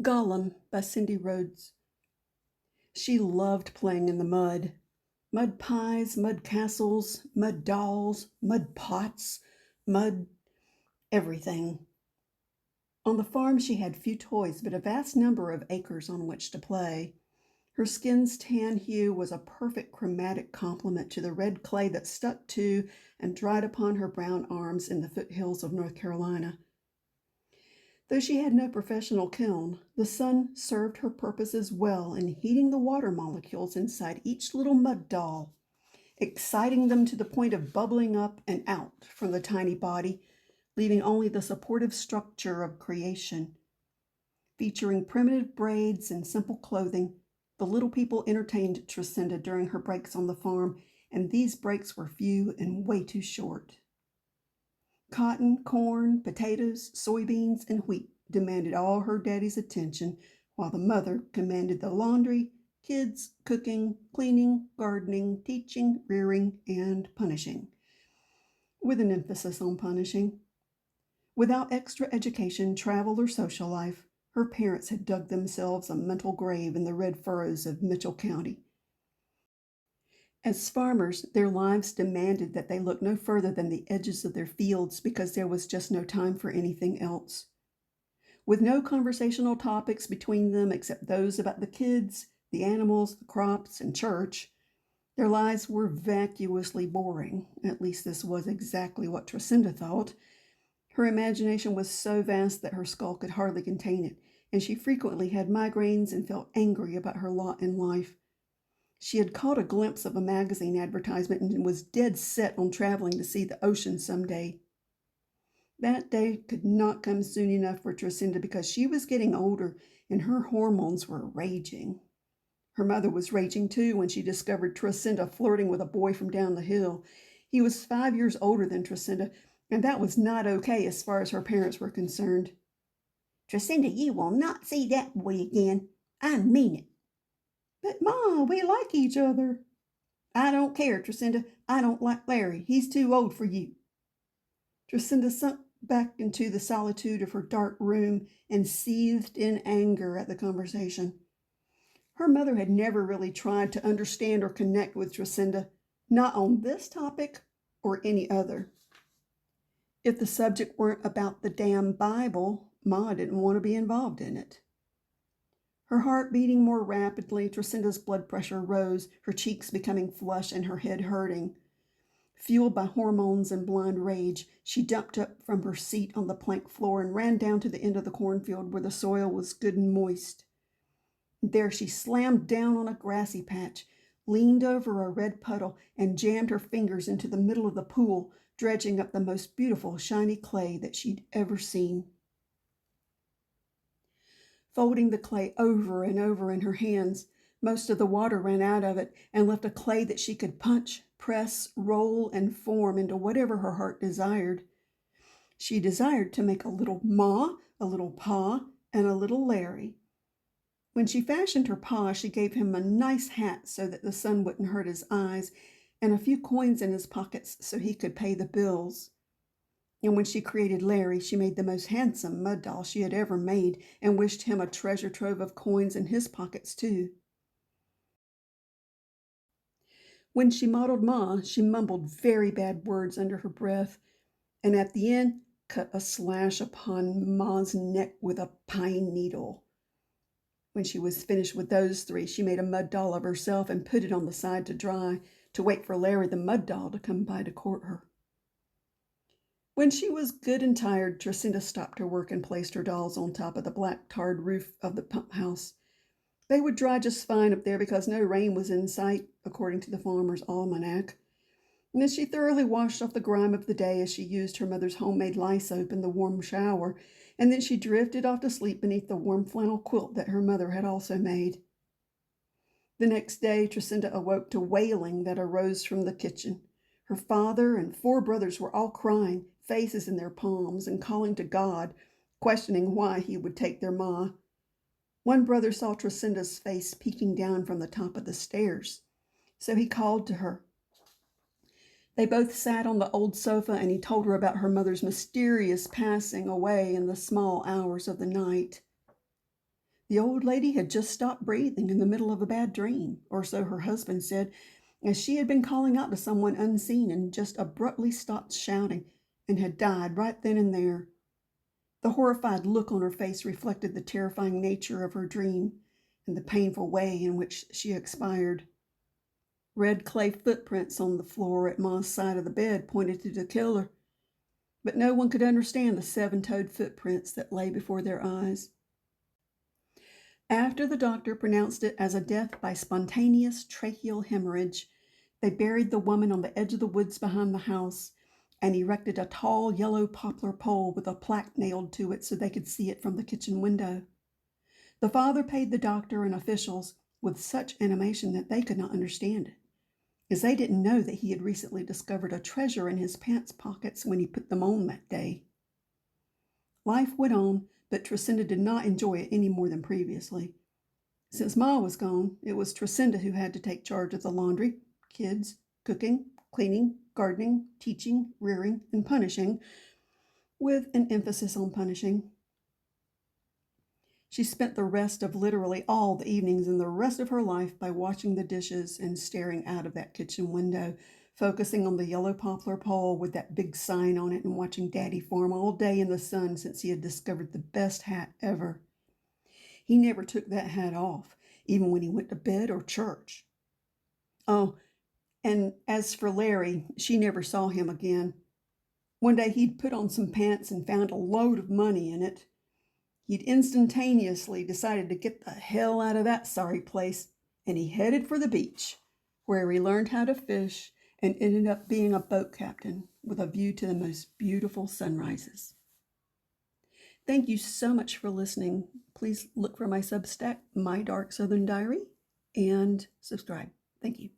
GOLEM by Cindy Rhodes. She loved playing in the mud. Mud pies, mud castles, mud dolls, mud pots, mud everything. On the farm she had few toys, but a vast number of acres on which to play. Her skin's tan hue was a perfect chromatic complement to the red clay that stuck to and dried upon her brown arms in the foothills of North Carolina. Though she had no professional kiln, the sun served her purposes well in heating the water molecules inside each little mud doll, exciting them to the point of bubbling up and out from the tiny body, leaving only the supportive structure of creation. Featuring primitive braids and simple clothing, the little people entertained Tresinda during her breaks on the farm, and these breaks were few and way too short. Cotton, corn, potatoes, soybeans, and wheat demanded all her daddy's attention, while the mother commanded the laundry, kids, cooking, cleaning, gardening, teaching, rearing, and punishing, with an emphasis on punishing. Without extra education, travel, or social life, her parents had dug themselves a mental grave in the red furrows of Mitchell County. As farmers, their lives demanded that they look no further than the edges of their fields because there was just no time for anything else. With no conversational topics between them except those about the kids, the animals, the crops, and church, their lives were vacuously boring. At least this was exactly what Tresinda thought. Her imagination was so vast that her skull could hardly contain it, and she frequently had migraines and felt angry about her lot in life. She had caught a glimpse of a magazine advertisement and was dead set on traveling to see the ocean someday. That day could not come soon enough for Tresinda because she was getting older and her hormones were raging. Her mother was raging too when she discovered Tresinda flirting with a boy from down the hill. He was 5 years older than Tresinda, and that was not okay as far as her parents were concerned. Tresinda, you will not see that boy again. I mean it. But, Ma, we like each other. I don't care, Tresinda. I don't like Larry. He's too old for you. Tresinda sunk back into the solitude of her dark room and seethed in anger at the conversation. Her mother had never really tried to understand or connect with Tresinda, not on this topic or any other. If the subject weren't about the damn Bible, Ma didn't want to be involved in it. Her heart beating more rapidly, Tresinda's blood pressure rose, her cheeks becoming flushed and her head hurting. Fueled by hormones and blind rage, she jumped up from her seat on the plank floor and ran down to the end of the cornfield where the soil was good and moist. There she slammed down on a grassy patch, leaned over a red puddle, and jammed her fingers into the middle of the pool, dredging up the most beautiful shiny clay that she'd ever seen. Folding the clay over and over in her hands, most of the water ran out of it and left a clay that she could punch, press, roll, and form into whatever her heart desired. She desired to make a little Ma, a little Pa, and a little Larry. When she fashioned her Pa, she gave him a nice hat so that the sun wouldn't hurt his eyes, and a few coins in his pockets so he could pay the bills. And when she created Larry, she made the most handsome mud doll she had ever made and wished him a treasure trove of coins in his pockets, too. When she modeled Ma, she mumbled very bad words under her breath, and at the end cut a slash upon Ma's neck with a pine needle. When she was finished with those three, she made a mud doll of herself and put it on the side to dry, to wait for Larry the mud doll to come by to court her. When she was good and tired, Tresinda stopped her work and placed her dolls on top of the black tarred roof of the pump house. They would dry just fine up there because no rain was in sight, according to the farmer's almanac. And then she thoroughly washed off the grime of the day as she used her mother's homemade lye soap in the warm shower, and then she drifted off to sleep beneath the warm flannel quilt that her mother had also made. The next day, Tresinda awoke to wailing that arose from the kitchen. Her father and 4 brothers were all crying, faces in their palms, and calling to God, questioning why he would take their Ma. One brother saw Tresinda's face peeking down from the top of the stairs, so he called to her. They both sat on the old sofa, and he told her about her mother's mysterious passing away in the small hours of the night. The old lady had just stopped breathing in the middle of a bad dream, or so her husband said, as she had been calling out to someone unseen and just abruptly stopped shouting and had died right then and there. The horrified look on her face reflected the terrifying nature of her dream and the painful way in which she expired. Red clay footprints on the floor at Ma's side of the bed pointed to the killer, but no one could understand the seven-toed footprints that lay before their eyes. After the doctor pronounced it as a death by spontaneous tracheal hemorrhage, they buried the woman on the edge of the woods behind the house and erected a tall yellow poplar pole with a plaque nailed to it so they could see it from the kitchen window. The father paid the doctor and officials with such animation that they could not understand it, as they didn't know that he had recently discovered a treasure in his pants pockets when he put them on that day. Life went on, but Tresinda did not enjoy it any more than previously. Since Ma was gone, it was Tresinda who had to take charge of the laundry, kids, cooking, cleaning, gardening, teaching, rearing, and punishing, with an emphasis on punishing. She spent the rest of literally all the evenings and the rest of her life by washing the dishes and staring out of that kitchen window, focusing on the yellow poplar pole with that big sign on it and watching Daddy farm all day in the sun since he had discovered the best hat ever. He never took that hat off, even when he went to bed or church. Oh, and as for Larry, she never saw him again. One day he'd put on some pants and found a load of money in it. He'd instantaneously decided to get the hell out of that sorry place, and he headed for the beach, where he learned how to fish and ended up being a boat captain with a view to the most beautiful sunrises. Thank you so much for listening. Please look for my Substack, My Dark Southern Diary, and subscribe. Thank you.